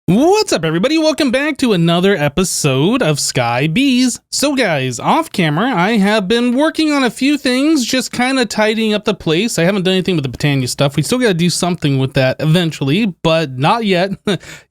What's up, everybody? Welcome back to another episode of Sky Bees. So guys, off camera, I have been working on a few things, just kind of tidying up the place. I haven't done anything with the Britannia stuff. We still got to do something with that eventually, but not yet.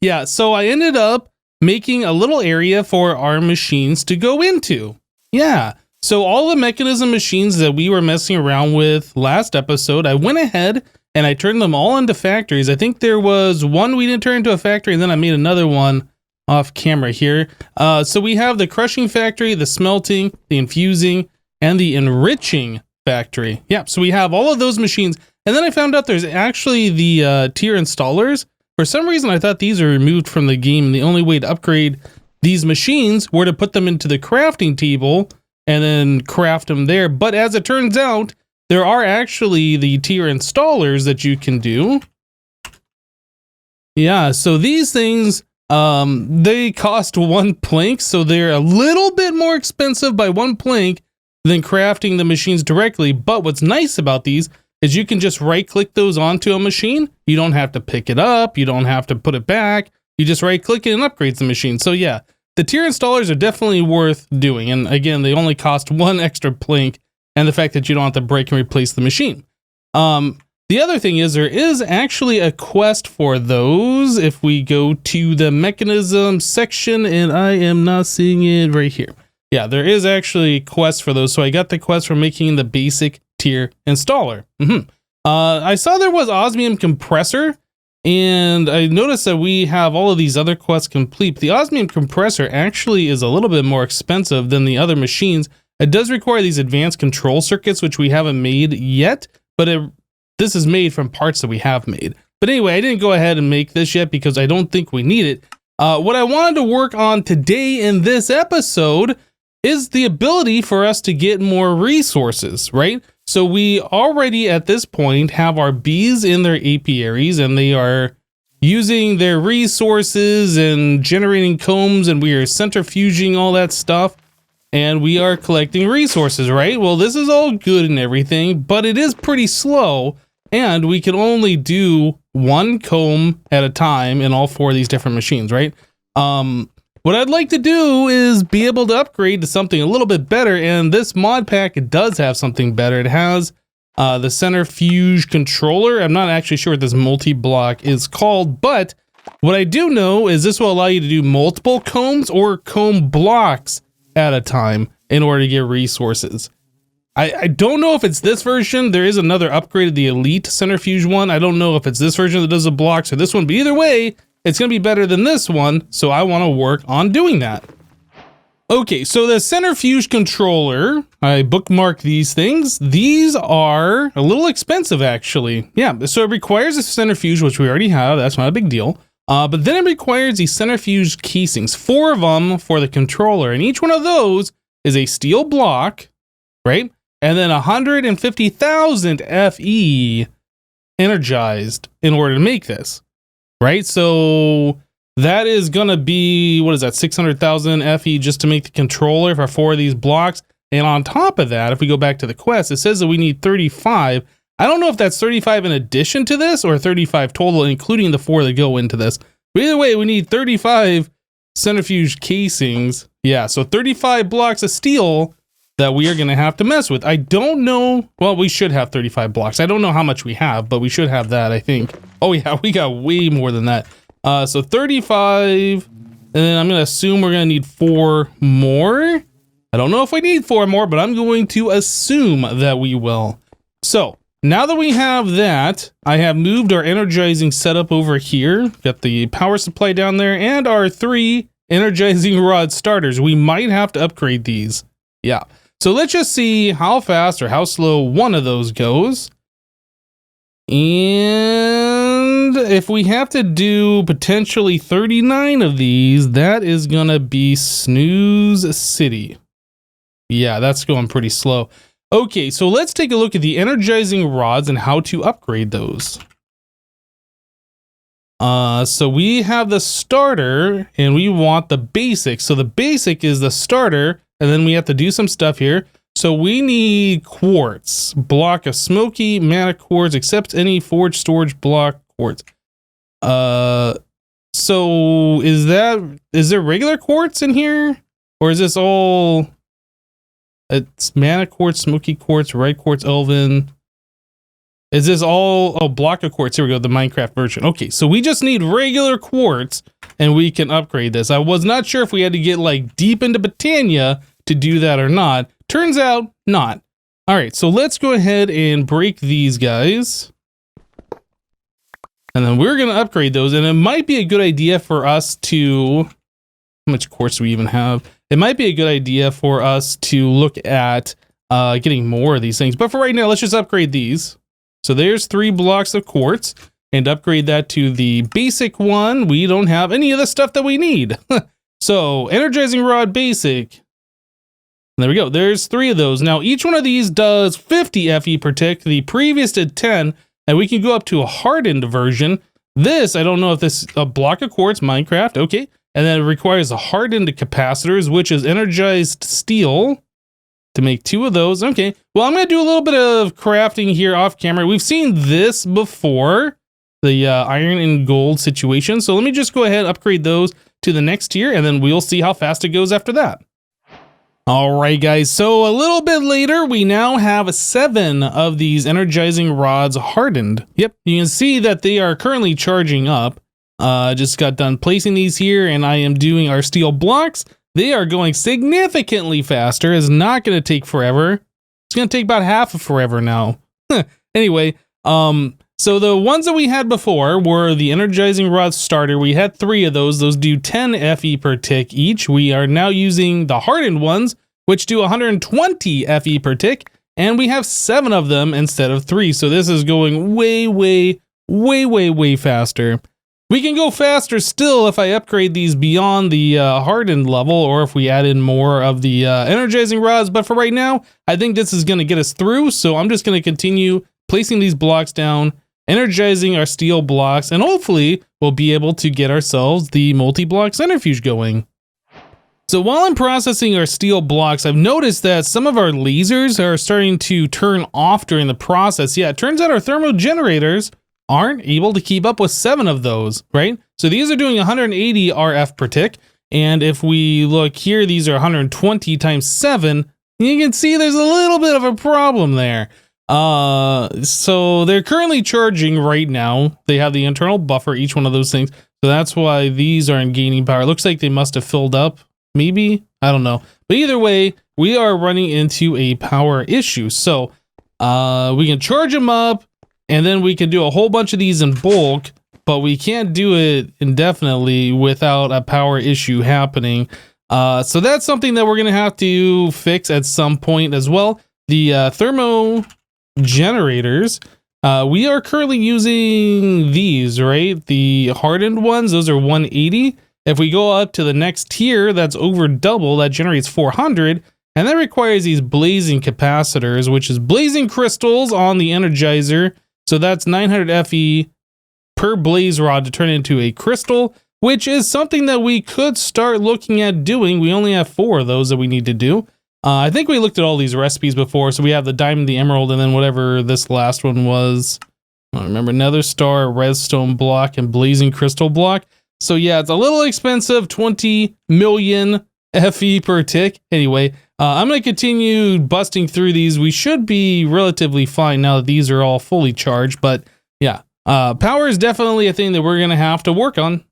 Yeah, so I ended up making a little area for our machines to go into. Yeah, so all the mechanism machines that we were messing around with last episode, I went ahead and I turned them all into factories. I think there was one we didn't turn into a factory, and then I made another one off camera here. So we have the crushing factory, the smelting, the infusing, and the enriching factory. Yeah, so we have all of those machines. And then I found out there's actually the tier installers. For some reason, I thought these are removed from the game. And the only way to upgrade these machines were to put them into the crafting table and then craft them there. But as it turns out, there are actually the tier installers that you can do. Yeah, so these things, they cost one plank, so they're a little bit more expensive by one plank than crafting the machines directly. But what's nice about these is you can just right-click those onto a machine. You don't have to pick it up. You don't have to put it back. You just right-click it and upgrades the machine. So yeah, the tier installers are definitely worth doing. And again, they only cost one extra plank, and the fact that you don't have to break and replace the machine. The other thing is there is actually a quest for those. If we go to the mechanism section, and I am not seeing it right here. Yeah, there is actually quests for those. So I got the quest for making the basic tier installer. I saw there was Osmium Compressor, and I noticed that we have all of these other quests complete. The Osmium Compressor actually is a little bit more expensive than the other machines. It does require these advanced control circuits, which we haven't made yet, but this is made from parts that we have made. But anyway, I didn't go ahead and make this yet because I don't think we need it. What I wanted to work on today in this episode is the ability for us to get more resources, right? So we already at this point have our bees in their apiaries, and they are using their resources and generating combs, and we are centrifuging all that stuff. And we are collecting resources, right? Well, this is all good and everything, but it is pretty slow, and we can only do one comb at a time in all four of these different machines, right? What I'd like to do is be able to upgrade to something a little bit better, and this mod pack, it does have something better. It has the Centrifuge Controller. I'm not actually sure what this multi-block is called, but what I do know is this will allow you to do multiple combs or comb blocks at a time in order to get resources. I don't know if it's this version. There is another upgrade, the Elite Centrifuge one. I don't know if it's this version that does the blocks or this one, but either way, it's going to be better than this one, so I want to work on doing that. Okay, so the Centrifuge Controller, I bookmarked these things. These are a little expensive, actually. Yeah, so it requires a centrifuge, which we already have. That's not a big deal. But then it requires these centrifuge casings, 4 of them for the controller, and each one of those is a steel block, right? And then 150,000 FE energized in order to make this, right? So that is going to be, what is that, 600,000 FE just to make the controller for 4 of these blocks. And on top of that, if we go back to the quest, it says that we need 35. I don't know if that's 35 in addition to this or 35 total, including the 4 that go into this. But either way, we need 35 centrifuge casings. Yeah, so 35 blocks of steel that we are going to have to mess with. I don't know. Well, we should have 35 blocks. I don't know how much we have, but we should have that, I think. Oh, yeah, we got way more than that. So 35, and then I'm going to assume we're going to need 4 more. I don't know if we need 4 more, but I'm going to assume that we will. So now that we have that, I have moved our energizing setup over here. Got the power supply down there and our 3 energizing rod starters. We might have to upgrade these. Yeah. So let's just see how fast or how slow one of those goes. And if we have to do potentially 39 of these, that is going to be Snooze City. Yeah, that's going pretty slow. Okay, so let's take a look at the energizing rods and how to upgrade those. So we have the starter and we want the basic. So the basic is the starter, and then we have to do some stuff here. So we need quartz, block of smoky mana quartz, accept any forged storage block quartz. So is there regular quartz in here? Or is this all... It's mana quartz, smoky quartz, red quartz, elven. Is this all a block of quartz? Here we go, the Minecraft version. Okay, so we just need regular quartz and we can upgrade this. I was not sure if we had to get like deep into Britannia to do that or not. Turns out not. All right, so let's go ahead and break these guys. And then we're gonna upgrade those, and it might be a good idea for us to... How much quartz do we even have? It might be a good idea for us to look at getting more of these things. But for right now, let's just upgrade these. So there's 3 blocks of quartz, and upgrade that to the basic one. We don't have any of the stuff that we need. So Energizing Rod Basic. There we go. There's 3 of those. Now each one of these does 50 FE per tick. The previous did 10, and we can go up to a hardened version. This, I don't know if this is a block of quartz, Minecraft. Okay. And then it requires a hardened capacitors, which is energized steel, to make 2 of those. Okay, well, I'm going to do a little bit of crafting here off camera. We've seen this before, the iron and gold situation. So let me just go ahead and upgrade those to the next tier, and then we'll see how fast it goes after that. All right, guys, so a little bit later, we now have 7 of these energizing rods hardened. Yep, you can see that they are currently charging up. Just got done placing these here, and I am doing our steel blocks. They are going significantly faster. It's not going to take forever. It's going to take about half of forever now. Anyway, so the ones that we had before were the Energizing Rod Starter. We had 3 of those. Those do 10 FE per tick each. We are now using the hardened ones, which do 120 FE per tick, and we have 7 of them instead of 3. So this is going way faster. We can go faster still if I upgrade these beyond the hardened level, or if we add in more of the energizing rods. But for right now, I think this is going to get us through. So I'm just going to continue placing these blocks down, energizing our steel blocks, and hopefully we'll be able to get ourselves the multi-block centrifuge going. So while I'm processing our steel blocks, I've noticed that some of our lasers are starting to turn off during the process. Yeah, it turns out our thermal generators aren't able to keep up with 7 of those, right? So these are doing 180 RF per tick. And if we look here, these are 120 times 7. You can see there's a little bit of a problem there. So they're currently charging right now. They have the internal buffer, each one of those things. So that's why these aren't gaining power. It looks like they must have filled up, maybe. I don't know. But either way, we are running into a power issue. So we can charge them up, and then we can do a whole bunch of these in bulk, but we can't do it indefinitely without a power issue happening. So that's something that we're going to have to fix at some point as well. The thermo generators, we are currently using these, right? The hardened ones, those are 180. If we go up to the next tier, that's over double, that generates 400. And that requires these blazing capacitors, which is blazing crystals on the energizer. So that's 900 FE per blaze rod to turn into a crystal, which is something that we could start looking at doing. We only have 4 of those that we need to do. I think we looked at all these recipes before. So we have the diamond, the emerald, and then whatever this last one was. I don't remember, nether star, redstone block, and blazing crystal block. So yeah, it's a little expensive, 20 million FE per tick. Anyway, I'm going to continue busting through these. We should be relatively fine now that these are all fully charged. But yeah, power is definitely a thing that we're going to have to work on.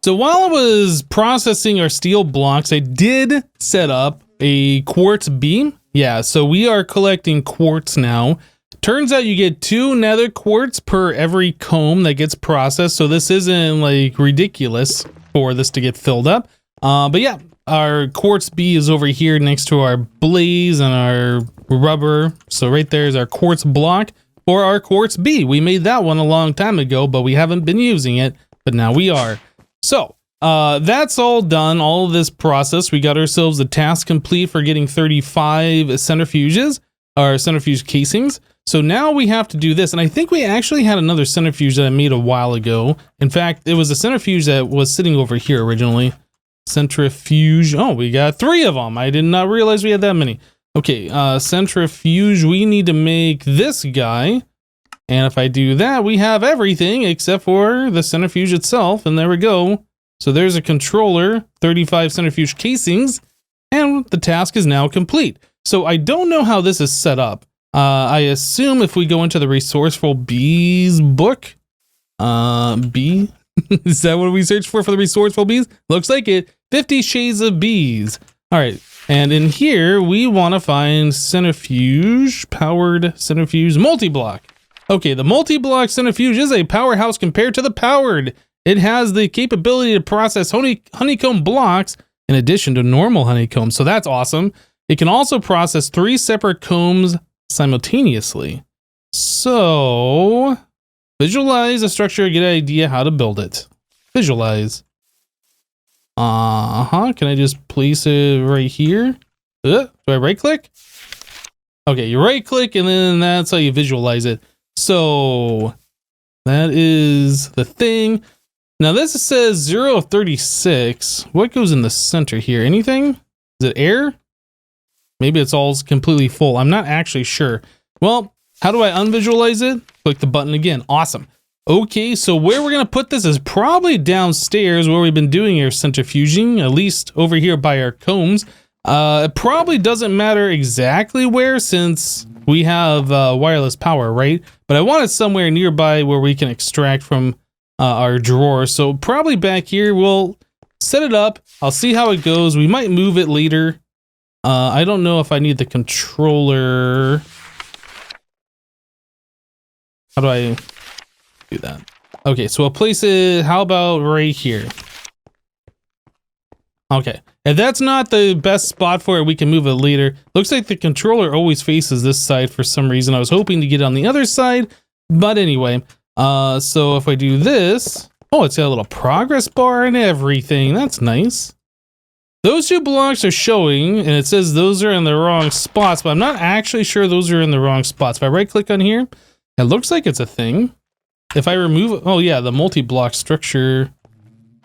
So while I was processing our steel blocks, I did set up a quartz beam. Yeah, so we are collecting quartz now. Turns out you get 2 nether quartz per every comb that gets processed. So this isn't like ridiculous for this to get filled up. But yeah, our quartz bee is over here next to our blaze and our rubber. So right there is our quartz block for our quartz bee. We made that one a long time ago, but we haven't been using it, but now we are. So that's all done, all of this process. We got ourselves a task complete for getting 35 centrifuges, or centrifuge casings. So now we have to do this, and I think we actually had another centrifuge that I made a while ago. In fact, it was a centrifuge that was sitting over here originally. Centrifuge, oh, we got 3 of them. I did not realize we had that many. Okay, centrifuge, we need to make this guy, And if I do that, we have everything except for the centrifuge itself. And there we go. So there's a controller, 35 centrifuge casings, and the task is now complete. So I don't know how this is set up. I assume if we go into the Resourceful Bees book, bee, is that what we search for the Resourceful Bees? Looks like it. 50 Shades of Bees. All right. And in here, we want to find centrifuge, powered centrifuge, multi-block. Okay, the multi-block centrifuge is a powerhouse compared to the powered. It has the capability to process honeycomb blocks in addition to normal honeycombs, so that's awesome. It can also process 3 separate combs simultaneously. So, visualize the structure, get an idea how to build it. Visualize. Can I just place it right here? Do I right click? Okay, you right click and then that's how you visualize it. So that is the thing. Now this says 0 of 36. What goes in the center here? Anything? Is it air? Maybe it's all completely full. I'm not actually sure. Well, how do I unvisualize it? Click the button again. Awesome. Okay, so where we're going to put this is probably downstairs where we've been doing our centrifuging, at least over here by our combs. It probably doesn't matter exactly where since we have wireless power, right? But I want it somewhere nearby where we can extract from our drawer. So probably back here, we'll set it up. I'll see how it goes. We might move it later. I don't know if I need the controller. How do I do that? Okay, so I'll place it, how about right here? Okay, if that's not the best spot for it, we can move it later. Looks like the controller always faces this side for some reason. I was hoping to get on the other side, but anyway. So if I do this, oh, it's got a little progress bar and everything. That's nice. Those 2 blocks are showing, and it says those are in the wrong spots, but I'm not actually sure those are in the wrong spots. If I right click on here, it looks like it's a thing. If I remove, oh yeah, the multi-block structure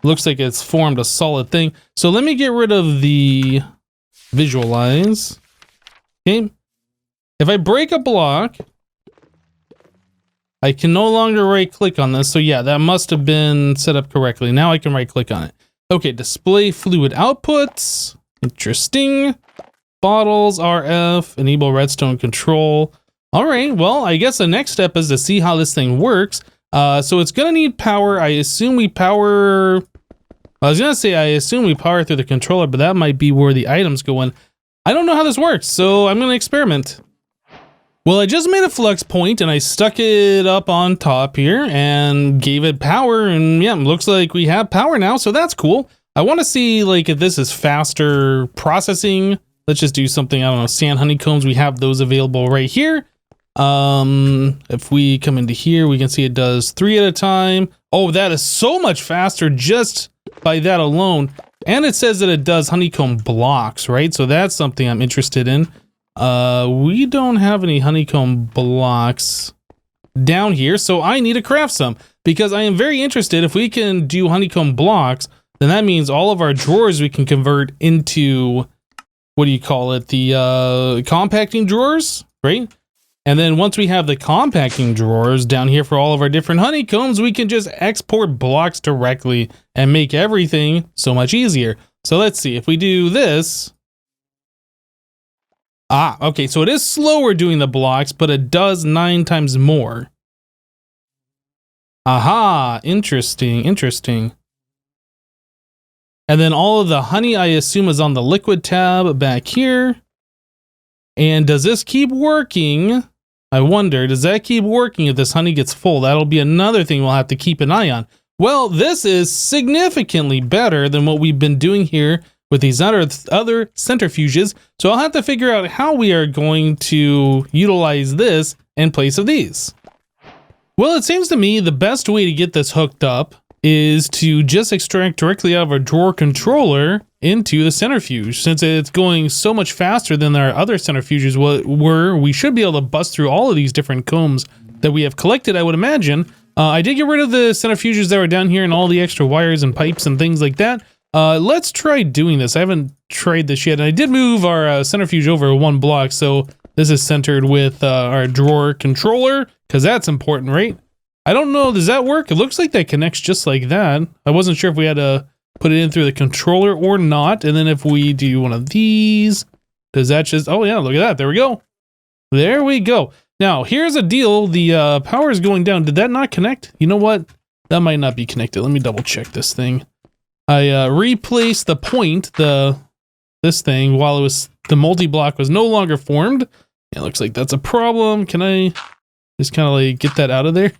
looks like it's formed a solid thing. So let me get rid of the visualize. Okay. If I break a block, I can no longer right click on this. So yeah, that must have been set up correctly. Now I can right click on it. Okay, display fluid outputs. Interesting. Bottles, RF, enable redstone control. All right, well, I guess the next step is to see how this thing works. So it's gonna need power. I assume we power, I was gonna say I assume we power through the controller, but that might be where the items go in. I don't know how this works, so I'm gonna experiment. Well, I just made a flux point and I stuck it up on top here and gave it power, and yeah, looks like we have power now, so that's cool. I wanna see like if this is faster processing. Let's just do something, I don't know, sand honeycombs, we have those available right here. If we come into here, we can see it does 3 at a time. Oh, that is so much faster just by that alone. And it says that it does honeycomb blocks, right? So that's something I'm interested in. We don't have any honeycomb blocks down here, so I need to craft some because I am very interested. If we can do honeycomb blocks, then that means all of our drawers we can convert into, what do you call it? The compacting drawers, right? And then once we have the compacting drawers down here for all of our different honeycombs, we can just export blocks directly and make everything so much easier. So let's see, if we do this. Ah, okay, so it is slower doing the blocks, but it does 9 times more. Aha, interesting, interesting. And then all of the honey, I assume, is on the liquid tab back here. And does this keep working? I wonder, does that keep working if this honey gets full? That'll be another thing we'll have to keep an eye on. Well, this is significantly better than what we've been doing here with these other centrifuges. So I'll have to figure out how we are going to utilize this in place of these. Well, it seems to me the best way to get this hooked up is to just extract directly out of our drawer controller into the centrifuge. Since it's going so much faster than our other centrifuges were, we should be able to bust through all of these different combs that we have collected, I would imagine. I did get rid of the centrifuges that were down here and all the extra wires and pipes and things like that. Let's try doing this. I haven't tried this yet. And I did move our centrifuge over 1 block, so This is centered with our drawer controller, because that's important, right? I don't know, does that work? It looks like that connects just like that. I wasn't sure if we had to put it in through the controller or not. And then if we do one of these, does that just, oh yeah, look at that, there we go. There we go. Now, here's a deal, the power is going down. Did that not connect? You know what? That might not be connected. Let me double check this thing. I replaced the point, this thing, while it was, the multi-block was no longer formed. It looks like that's a problem. Can I just kind of like get that out of there?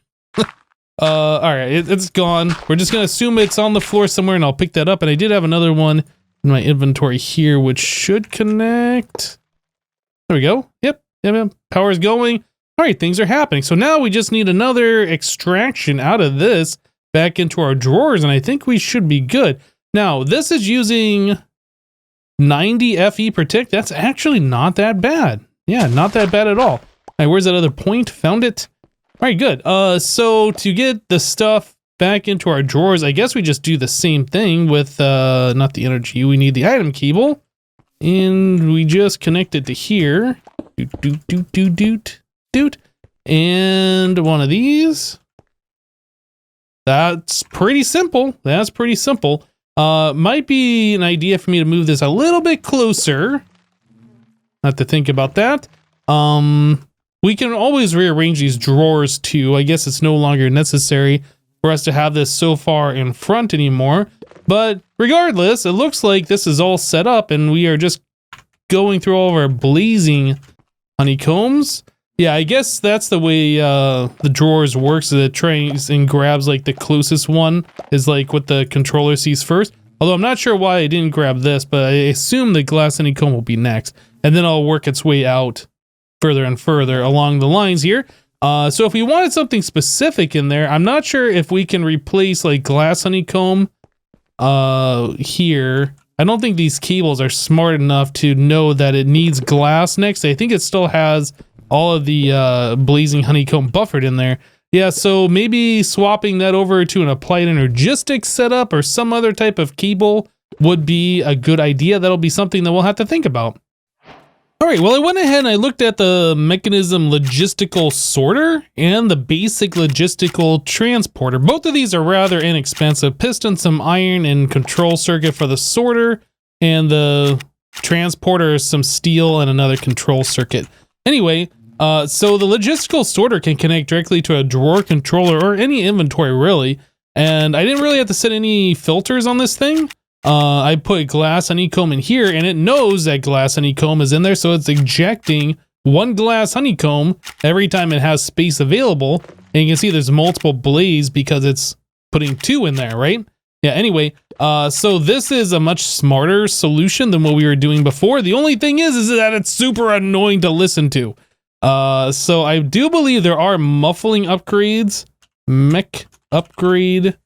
All right, it's gone. We're just gonna assume it's on the floor somewhere, and I'll pick that up. And I did have another one in my inventory here, which should connect. There we go. Yep. Power's going. All right, things are happening. So now we just need another extraction out of this back into our drawers, and I think we should be good. Now, this is using 90 FE per tick. That's actually not that bad. Yeah, not that bad at all. All right, where's that other point? Found it. All right, good. So to get the stuff back into our drawers, I guess we just do the same thing with, not the energy. We need the item cable, and we just connect it to here. Doot. And one of these. That's pretty simple. That's pretty simple. Might be an idea for me to move this a little bit closer. Have to think about that. We can always rearrange these drawers too. I guess it's no longer necessary for us to have this so far in front anymore. But regardless, it looks like this is all set up and we are just going through all of our blazing honeycombs. Yeah, I guess that's the way the drawers works. It tries and grabs like the closest one is like what the controller sees first. Although I'm not sure why I didn't grab this, but I assume the glass honeycomb will be next. And then it'll work its way out further and further along the lines here. So if we wanted something specific in there, I'm not sure if we can replace like glass honeycomb here. I don't think these cables are smart enough to know that it needs glass next. I think it still has all of the blazing honeycomb buffered in there. Yeah, so maybe swapping that over to an applied energistics setup or some other type of cable would be a good idea. That'll be something that we'll have to think about. All right, well, I went ahead and I looked at the mechanism logistical sorter and the basic logistical transporter. Both of these are rather inexpensive. Piston, some iron, and control circuit for the sorter, and the transporter is some steel and another control circuit. Anyway, so the logistical sorter can connect directly to a drawer controller or any inventory really, and I didn't really have to set any filters on this thing. I put glass honeycomb in here and it knows that glass honeycomb is in there, so it's ejecting one glass honeycomb every time it has space available. And you can see there's multiple blaze because it's putting two in there, right? Yeah, anyway, so this is a much smarter solution than what we were doing before. The only thing is that it's super annoying to listen to. So I do believe there are muffling upgrades. Mech upgrade.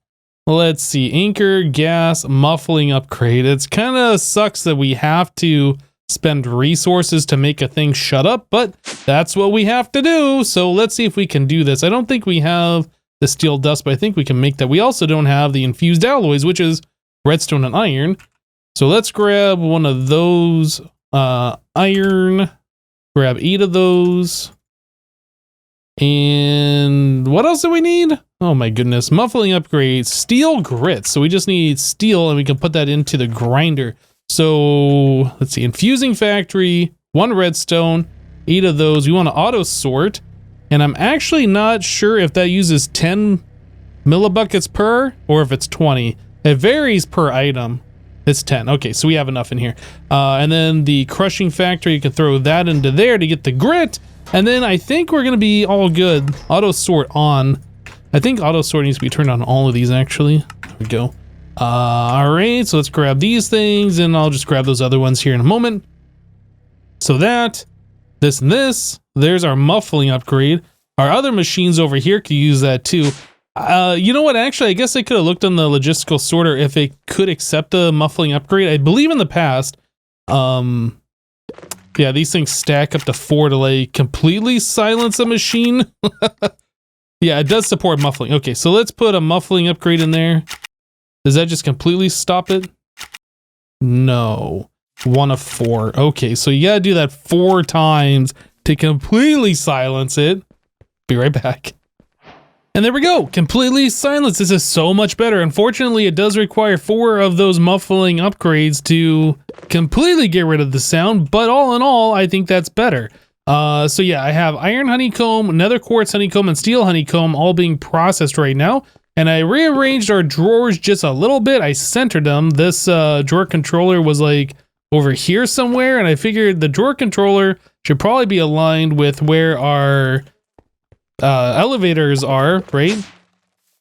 Let's see, anchor, gas, muffling upgrade. It's kind of sucks that we have to spend resources to make a thing shut up, but that's what we have to do. So let's see if we can do this. I don't think we have the steel dust, but I think we can make that. We also don't have the infused alloys, which is redstone and iron. So let's grab one of those, iron, grab 8 of those. And what else do we need? Oh my goodness, muffling upgrade, steel grits. So we just need steel and we can put that into the grinder. So let's see, infusing factory, 1 redstone, 8 of those. We want to auto sort. And I'm actually not sure if that uses 10 millibuckets per or if it's 20. It varies per item. It's 10. Okay, so we have enough in here. And then the crushing factory, you can throw that into there to get the grit. And then I think we're going to be all good. Auto sort on. I think auto sort needs to be turned on all of these actually. There we go. All right, so let's grab these things and I'll just grab those other ones here in a moment. So that, this and this, there's our muffling upgrade. Our other machines over here could use that too. You know what, actually, I guess I could have looked on the logistical sorter if it could accept a muffling upgrade. I believe in the past, yeah, these things stack up to 4 to like completely silence a machine. Yeah, it does support muffling. Okay, so let's put a muffling upgrade in there. Does that just completely stop it? No. 1 of 4. Okay, so you gotta do that 4 times to to completely silence it. Be right back. And there we go, completely silenced. This is so much better. Unfortunately, it does require 4 of those muffling upgrades to completely get rid of the sound, but all in all, I think that's better. So yeah, I have iron honeycomb, nether quartz honeycomb, and steel honeycomb all being processed right now. And I rearranged our drawers just a little bit. I centered them. This drawer controller was like over here somewhere, and I figured the drawer controller should probably be aligned with where our elevators are, right?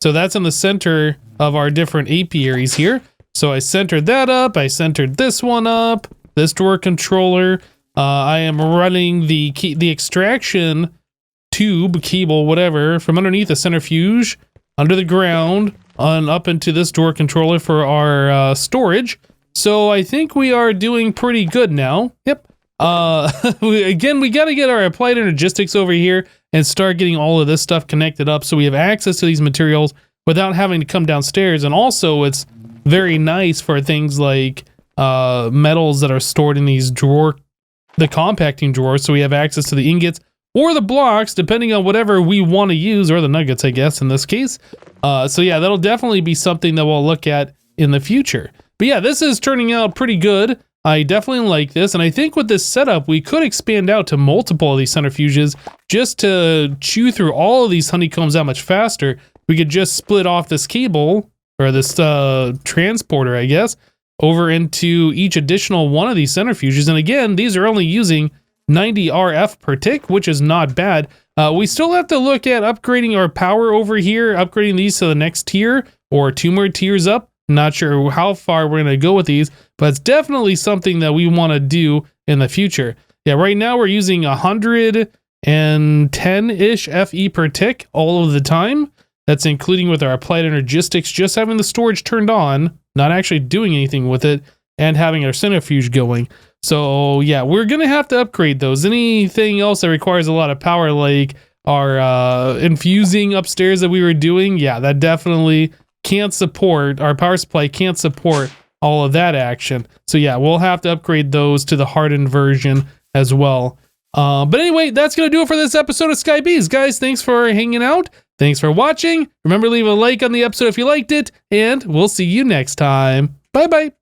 So that's in the center of our different apiaries here. So I centered that up. I centered this one up, this drawer controller. I am running the extraction tube, cable, whatever, from underneath the centrifuge, under the ground, on up into this drawer controller for our storage. So I think we are doing pretty good now. Yep. Again, we got to get our applied energistics over here and start getting all of this stuff connected up so we have access to these materials without having to come downstairs. And also, it's very nice for things like metals that are stored in these the compacting drawers, so we have access to the ingots or the blocks, depending on whatever we want to use, or the nuggets, I guess, in this case. So yeah, that'll definitely be something that we'll look at in the future. But yeah, this is turning out pretty good. I definitely like this, and I think with this setup, we could expand out to multiple of these centrifuges just to chew through all of these honeycombs that much faster. We could just split off this cable, or this transporter, I guess, over into each additional one of these centrifuges. And again, these are only using 90 RF per tick, which is not bad. We still have to look at upgrading our power over here, upgrading these to the next tier, or 2 more tiers up. Not sure how far we're going to go with these, but it's definitely something that we want to do in the future. Yeah, right now we're using 110-ish FE per tick all of the time. That's including with our applied energistics, just having the storage turned on, not actually doing anything with it, and having our centrifuge going. So yeah, we're going to have to upgrade those. Anything else that requires a lot of power, like our infusing upstairs that we were doing, yeah, that definitely can't support, our power supply can't support all of that action. So yeah, we'll have to upgrade those to the hardened version as well. But anyway, that's going to do it for this episode of Skybees. Guys, thanks for hanging out. Thanks for watching. Remember, leave a like on the episode if you liked it, and we'll see you next time. Bye-bye.